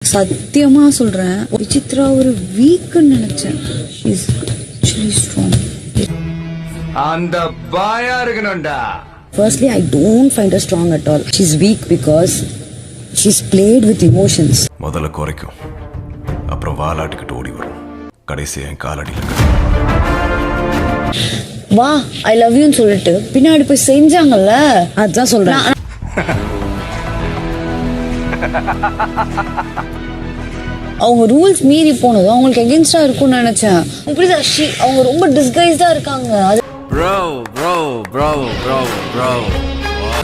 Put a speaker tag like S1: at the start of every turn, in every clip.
S1: சத்தியமா சொல்றேன், விசித்ரா ஒரு வீக்னு நினைச்சேன். Is actually strong.
S2: அந்த பாயா இருக்கணும்டா.
S1: Firstly, I don't find her strong at all. She's weak because she's played with emotions.
S3: முதல்ல குறைக்கும், அப்புறம் வாலாட்டுக்கிட்டு ஓடி வரும், கடைசி என் காலடியில்.
S1: வா ஐ லவ் யூன்னு சொல்லிட்டு பின்னாடி போய் செஞ்சாங்கல்ல, அதான் சொல்றேன். அவங்க ரூல்ஸ் மீறி போனதும் அவங்களுக்கு எகென்ஸ்டா இருக்கும்னு நினைச்சேன். இப்படிதான் அவங்க ரொம்ப டிஸ்கைஸ்டா இருக்காங்க. அது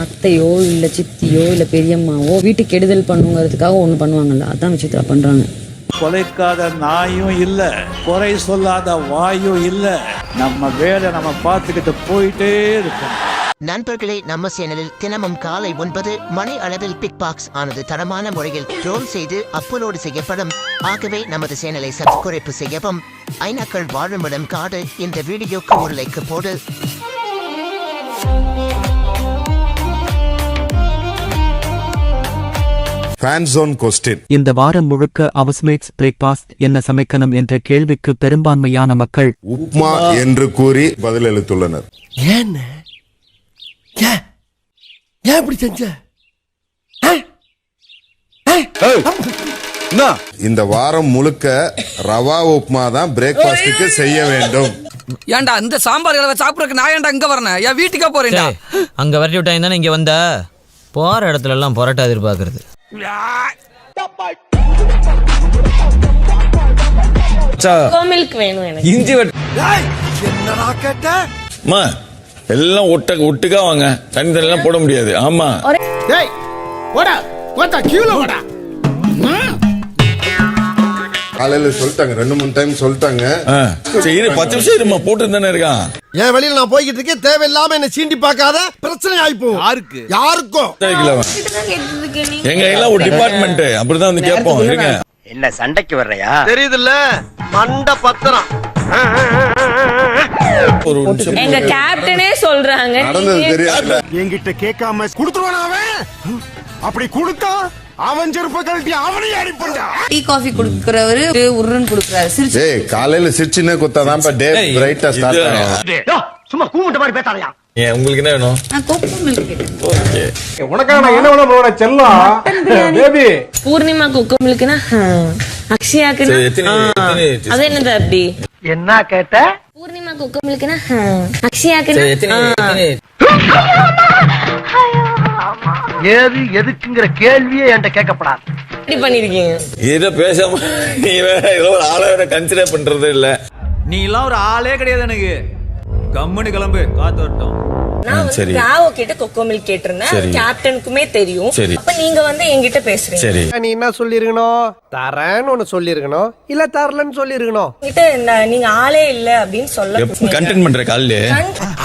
S1: அத்தையோ இல்ல சித்தியோ இல்ல பெரியம்மாவோ வீட்டுக்கு கெடுதல் பண்ணுங்கிறதுக்காக ஒண்ணு பண்ணுவாங்கல்ல, அதான் விசித்ரா பண்றாங்க.
S4: கொலைக்காத நாயும் இல்ல, குறை சொல்லாத வாயும் இல்ல. நம்ம வேலை நம்ம பார்த்துக்கிட்டு போயிட்டே இருக்கோம்.
S5: நண்பர்களே, நம்ம சேனலில் தினமும் காலை 9 மணி அளவில் பிக் பாக்ஸ் ஆனது தரமான முறையில் ட்ரோல் செய்து அப்லோடு செய்யப்படும். ஆகவே நமது சேனலை சப்ஸ்கிரைப் செய்யவும். ஐநாக்கள் வாழுமிடம் காடு. இந்த வீடியோக்கு ஒரு லைக் போடு.
S6: இந்த வாரம் முழுக்க அவஸ்மேட்ஸ் பிரேக்பாஸ்ட் என்ன சமைக்கணும் என்ற கேள்விக்கு பெரும்பான்மையான மக்கள்
S7: உப்மா என்று கூறி பதில் அளித்துள்ளனர். இந்த வாரம் முழுக்க ரவா உப்மா தான் பிரேக்பாஸ்டுக்கு செய்ய வேண்டும்.
S8: ஏன்டா இந்த சாம்பார் கலவை சாப்பிடறதுக்கு நான் ஏன்டா இங்க வரணும்? என் வீட்டுக்கா போறேன்டா.
S9: அங்க வரட்டி விட்டாங்க தானே இங்க வந்த. போற இடத்துல எல்லாம் பொரோட்டா எதிர்பார்க்கறது.
S10: எல்லாம் ஒட்டுக்கா வாங்க, தனி தனியெல்லாம் போட முடியாது. ஆமா
S7: காலையில சொல்லிட்டாங்க, 2-3 டைம் சொல்லிட்டாங்க.
S10: 10 நிமிஷம் இருமா, போட்டு தானே இருக்கான்.
S11: என் வெளியில நான் போய்கிட்டு இருக்கேன், தேவையில்லாம என்ன சீண்டி பார்க்காத, பிரச்சனை ஆயிப்போம். யாருக்கும்
S10: எங்க எல்லாம் ஒரு டிபார்ட்மெண்ட் அப்படிதான் வந்து கேட்போம். இருங்க,
S12: என்ன சண்டைக்கு வர்றையா
S11: தெரியுதுல்ல, மண்ட பத்திரம்.
S10: ஒரு நிமிஷம்.
S13: எங்க கேப்டனே சொல்றாங்க
S7: நடந்தது தெரியாது.
S11: என்கிட்ட கேட்காம குடுத்துருவானா அவன்? அப்படி கொடுத்தா அவன் செருப்ப கழட்டி அவனையும் அடிப்பண்டா.
S1: Tea coffee குடுக்கறவரு உருன்னு குடுக்கறாரு. சிரிச்சு
S7: காலையில சிரிச்சுனே குத்தாதான் டே பிரைட்டா ஸ்டார்ட் ஆகும்.
S12: சும்மா கூமுட்ட மாதிரி பேசாதயா.
S10: ஏன் உங்களுக்கு என்ன வேணும்?
S1: நான் கொக்கோ மில்க் கேட்டேன்.
S10: ஓகே,
S11: உனக்காக நான் என்ன வேணும் போற செல்லம் பேபி.
S13: பூர்ணிமா கொக்கோ மில்க்னா அக்ஷயாக்கு அது என்னது அப்படி
S12: என்ன கேட்ட?
S13: பூர்ணிமா கொக்கோ மில்க்னா அக்ஷயாக்கு
S12: ஏது எதுக்குங்கிற கேள்வியே என்கிட்ட கேட்கப்படாது.
S13: எப்படி பண்ணிருக்கீங்க?
S10: இத பேசாம நீ வேற ஏதோ ஒரு ஆளை வேற கன்சிடர் பண்றது இல்ல.
S8: நீ எல்லாம் ஒரு ஆளே கிடையாது எனக்கு. கம்முனு கிளம்பு, காத்து வரட்டும்.
S13: நான் வந்து ராவோ கிட்ட கொக்கோ மில்க் கேட்டிருந்தேன். கேப்டனுக்குமே தெரியும். அப்ப நீங்க வந்து என்கிட்ட பேசுறீங்க.
S11: நீ என்ன சொல்லிருக்கணும்? தரேன்னு ஒன்னு சொல்லிருக்கணும், இல்ல தரலன்னு சொல்லிருக்கணும்.
S13: நீங்க ஆளே இல்ல அப்படின்னு சொல்ல
S10: கண்டென்ட் பண்ற கால்ல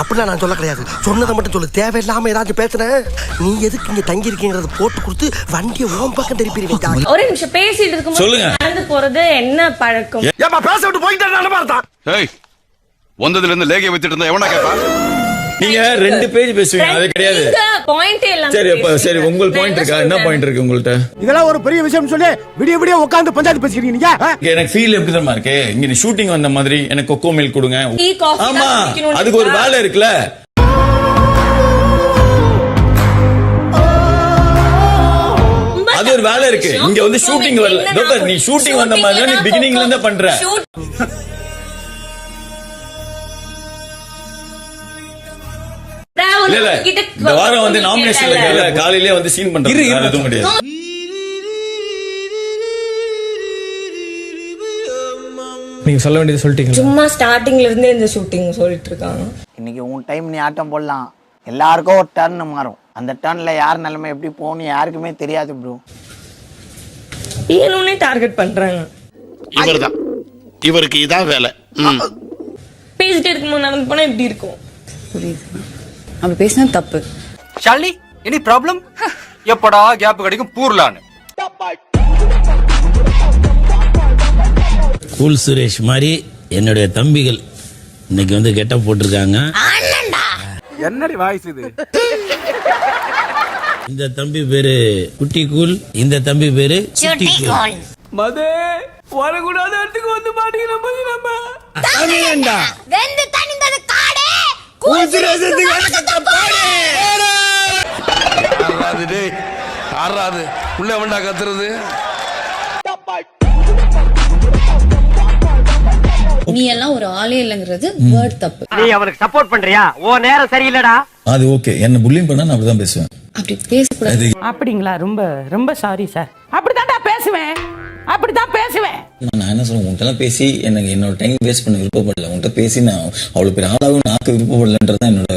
S11: அப்படிலாம் நான் சொல்ல கிடையாது. சொன்னதை மட்டும் சொல்லு, தேவையில்லாம ஏதாச்சும் பேசுறேன். நீ எதுக்கு இங்க தங்கி இருக்கீங்கறத போட்டு கொடுத்து வண்டியை ஓம் பக்கம் திருப்பிடுவீங்க.
S13: ஒரு நிமிஷம் பேசிட்டு இருக்கும்போது நடந்து போறது என்ன பழக்கம்?
S11: ஏமா பேச விட்டு போயிட்டு நான் பார்த்தேன்.
S3: ஏய், வந்ததுல இருந்து லேகே வித்துட்டு இருந்தா எவனா கேப்பா?
S10: நீங்க 2 பேஜ் பேசுவீங்க, அது கிடையாது.
S13: பாயிண்ட் எல்லாம்
S10: சரி, அப்ப சரி, உங்களுக்கு பாயிண்ட் இருக்கா? என்ன பாயிண்ட் இருக்கு உங்கள்ட்ட?
S11: இதெல்லாம் ஒரு பெரிய விஷயம் சொல்லி விடிய விடிய உட்கார்ந்து பஞ்சாயத்து பேசிக்கிறீங்க நீங்க.
S10: எனக்கு ஃபீல் எப்படி தெரியுமா இருக்கு? இங்க நீ ஷூட்டிங் வந்த மாதிரி எனக்கு கொக்கோ மில்க் கொடுங்க. ஆமா, அதுக்கு ஒரு வேலை இருக்குல்ல. அது ஒரு வேலை இருக்கு. இங்க வந்து ஷூட்டிங் வரல டாக்டர். நீ ஷூட்டிங் வந்த மாதிரி நீ பிகினிங்ல இருந்தே பண்ற. இல்ல இந்த வாரம் வந்து நாமினேஷன்ல காலையிலே வந்து சீன் பண்றது எதுவும் கிடையாது.
S9: நீங்க சொல்ல வேண்டியது சொல்லிட்டீங்க.
S13: சும்மா ஸ்டார்டிங்ல இருந்தே இந்த ஷூட்டிங் சொல்லிட்டு இருக்காங்க.
S12: இன்னைக்கு உன் டைம் நீ ஆட்டம் போடலாம். எல்லாருக்கும் ஒரு டர்ன் மாறும். அந்த டர்ன்ல யார் நிலைமை எப்படி போகணும் யாருக்குமே தெரியாது ப்ரோ.
S13: ஏனோனே டார்கெட் பண்றாங்க.
S11: இவர்தான், இவருக்கு இதான் வேலை.
S13: பேசிட்டே இருக்கும்போது நடந்து போனா எப்படி இருக்கும்?
S1: புரியுது, அப்படி பேசினா தப்பு.
S8: Shalini, any problem? எப்படா கேப் கிடைக்கும் பூர்லான்னு.
S9: கூல் சுரேஷ் மாதிரி என்னுடைய தம்பிகள் இன்னைக்கு வந்து கெட்டப் போட்டிருக்காங்க.
S11: என்னடி வாய்ஸ் இது?
S10: இந்த தம்பி பேரு குட்டி கூல், இந்த தம்பி பேரு சுட்டி கூல்.
S8: மதே வரக்கூடாத இடத்துக்கு வந்து மாட்டீங்க நம்ம
S1: வெந்து தணிந்தது காடே
S2: ஆறாது உள்ள வேண்டா கத்துறது.
S1: நீ எல்லாம் ஒரு ஆளே இல்லங்கிறது வேர்ட் தப்பு.
S11: நீ அவனுக்கு சப்போர்ட் பண்றியா? ஓ நேரம் சரியில்லடா.
S10: அது ஓகே, என்ன புல்லிங் பண்ணா நான் அப்படிதான் பேசுவேன்.
S1: அப்படி பேசக்கூடாது.
S13: அப்படிங்களா? ரொம்ப ரொம்ப சாரி சார். அப்படித்தான்டா பேசுவேன், அப்படித்தான் பேசுவேன்.
S10: நான் என்ன சொல்றேன், உன்கிட்ட பேசி எனக்கு என்னோட டைம் வேஸ்ட் பண்ண விருப்பப்படல. உன்கிட்ட பேசி நான் அவ்வளவு பெரிய ஆளாவும் நான் விருப்பப்படலன்றதான் என்னோட.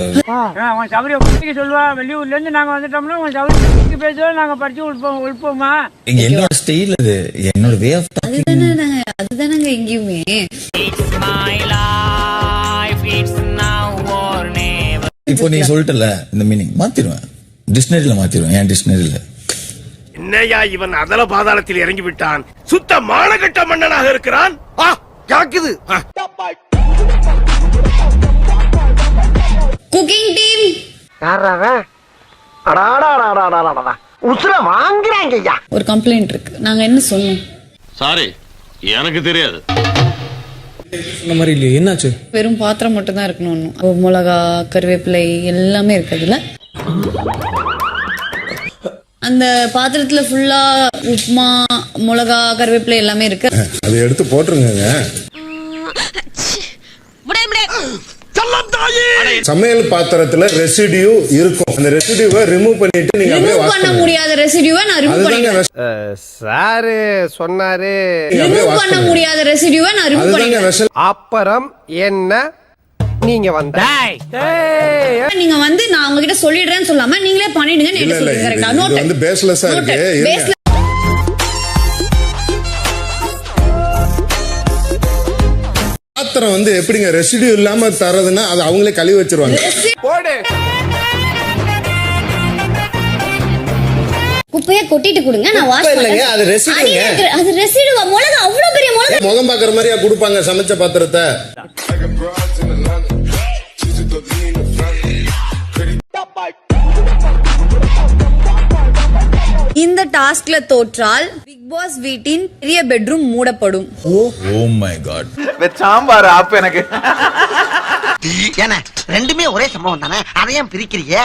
S12: அவன் சபரியை குட்டிக்கு சொல்லுவா, வெளியூர்ல இருந்து நாங்க வந்துட்டோம்னா உன் சபரி பேசுவோம், நாங்க படிச்சு உள்போமா.
S10: என்னோட ஸ்டைல் அது, என்னோட வே ஆஃப் டாக்கிங்.
S1: அதுதானங்க இங்கேயுமே.
S10: இப்போ நீ சொல்லிட்டல, இந்த மீனிங் மாத்திடுவேன், டிக்ஷனரியில மாத்திடுவேன். என் டிக்ஷனரியில
S11: என்னையா இவன் அதல பாதாளத்தில் இறங்கி விட்டான், சுத்த மானகட்ட மன்னனாக இருக்கிறான். காக்குது.
S1: குக்கிங் டீம்
S11: உசுர வாங்குறாங்க ஐயா.
S1: ஒரு கம்ப்ளைண்ட் இருக்கு, நாங்க என்ன சொல்லணும்?
S10: சாரி, எனக்கு தெரியாது.
S8: இந்த மாதிரி இல்லையே, என்னாச்சு?
S1: வெறும் பாத்திரம் மட்டும் தான் இருக்கணும். மிளகா, கருவேப்பிலை எல்லாமே இருக்கு அதுல. அந்த பாத்திரத்துல ஃபுல்லா உப்புமா, மிளகா, கருவேப்பிலை எல்லாமே இருக்கு.
S7: அதை எடுத்து போட்டுருங்க. சமையல் பாத்திரத்துல ரெசிடியூ இருக்கும். அந்த ரெசிடியூவை ரிமூவ் பண்ணிட்டு நீங்க அப்படியே வாஷ்
S1: பண்ண முடியாத ரெசிடியூவை நான் ரிமூவ் பண்ணிடுவேன்.
S11: சார் சொன்னாரு
S1: ரிமூவ் பண்ண முடியாத ரெசிடியூவை நான் ரிமூவ் பண்ணிடுவேன்.
S11: அப்புறம் என்ன நீங்க வந்த
S1: நீங்க வந்து நான் உங்ககிட்ட சொல்லிடுறேன்னு சொல்லாம நீங்களே பண்ணிடுங்க. என்ன சொல்றீங்க? கரெக்ட்டா? நோட்
S7: வந்து பேஸ்லெஸ்ஸா இருக்கு. பாத்திரம் வந்து எப்படிங்க ரெசிடியூ இல்லாம தரதுன்னா அது அவங்களே கழுவி வச்சிருவாங்க.
S1: குப்பையை கொட்டிட்டு கொடுங்க, நான் வாஷ் பண்ணுங்க. அது ரெசிடியூங்க. அது ரெசிடியூ. மிளகா அவ்வளவு பெரிய மிளகா
S7: முகம் பாக்குற மாதிரியா கொடுப்பாங்க சமைச்ச பாத்திரத்தை?
S1: இந்த டாஸ்க்ல தோற்றால் பிக் பாஸ் வீட்டின் பெரிய பெட்ரூம் மூடப்படும்.
S10: Oh my god.
S8: சாம்பார் ஆப் எனக்கு.
S11: ஏன்னா ரெண்டுமே ஒரே சம்பவம் தானே, அதையும் பிரிக்கிறீங்க?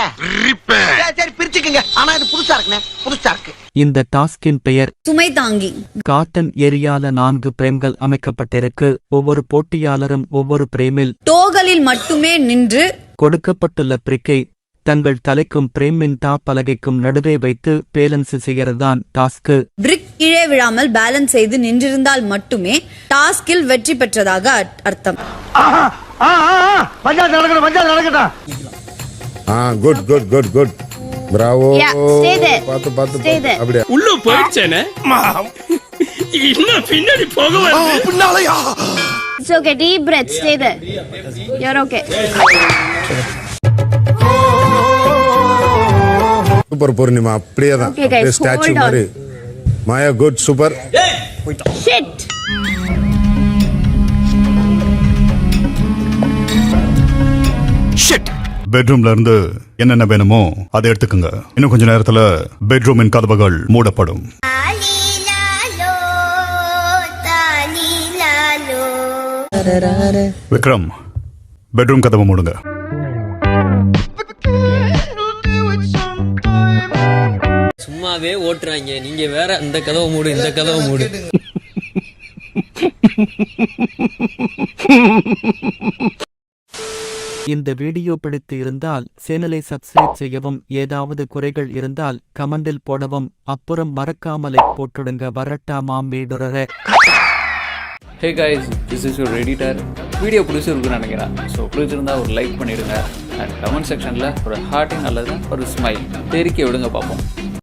S11: சரி பிரிச்சுக்கங்க, ஆனா இது புதுசா இருக்குனே, புதுசா இருக்கு.
S6: இந்த டாஸ்கின் பெயர்
S1: சுமை தாங்கி.
S6: காட்டன் ஏரியால 4 பிரேம்கள் அமைக்கப்பட்டிருக்கு. ஒவ்வொரு போட்டியாளரும் ஒவ்வொரு பிரேமில்
S1: டோகளில் மட்டுமே நின்று
S6: கொடுக்கப்பட்டுள்ள பிரிக்கை தங்கள் தலைக்கும் பிரேமின் டாப் பலகைக்கும் நடுவே வைத்து பேலன்ஸ் செய்யறதுதான் டாஸ்க்.
S1: பிரிக் கீழே விழாமல் பேலன்ஸ் செய்து நின்றிருந்தால் மட்டுமே டாஸ்கில் வெற்றி பெற்றதாக அர்த்தம்.
S7: Good good good good, bravo. பாத்து பாத்து அப்படியே
S11: உள்ள போயிடுச்சேனே, இன்னும் பின்னாடி போக பின்னாலயா?
S1: It's okay, deep breath, stay there. You're okay.
S7: Super Poornima, அப்படியே தான் ஸ்டாச்சு மாதிரி. Maya good, super.
S1: Shit.
S3: பெட்ரூம்ல இருந்து என்னென்ன வேணுமோ அதை எடுத்துக்கோங்க. இன்னும் கொஞ்ச நேரத்துல பெட்ரூமின் கதவுகள் மூடப்படும். விக்ரம், பெட்ரூம் கதவு மூடுங்க.
S9: சும்மாவே ஓட்டுறாங்க, நீங்க வேற இந்த கதவை மூடு, இந்த கதவை மூடு.
S6: இந்த வீடியோ பிடித்து இருந்தால் சேனலை சப்ஸ்கிரைப் செய்யவும், ஏதாவது குறைகள் இருந்தால் கமெண்டில் போடவும், அப்புறம் மறக்காமலை போட்டுடுங்க. வரட்டாமாம் வீடுறே.
S8: Hey guys, this is your editor. Video பிடிச்சிருக்குன்னு நினைக்கிறேன். ஸோ பிடிச்சிருந்தா ஒரு லைக் பண்ணிவிடுங்க. அண்ட் கமெண்ட் செக்ஷனில் ஒரு ஹார்ட்டிங் அல்லது ஒரு ஸ்மைல் தெரிக்க விடுங்க பார்ப்போம்.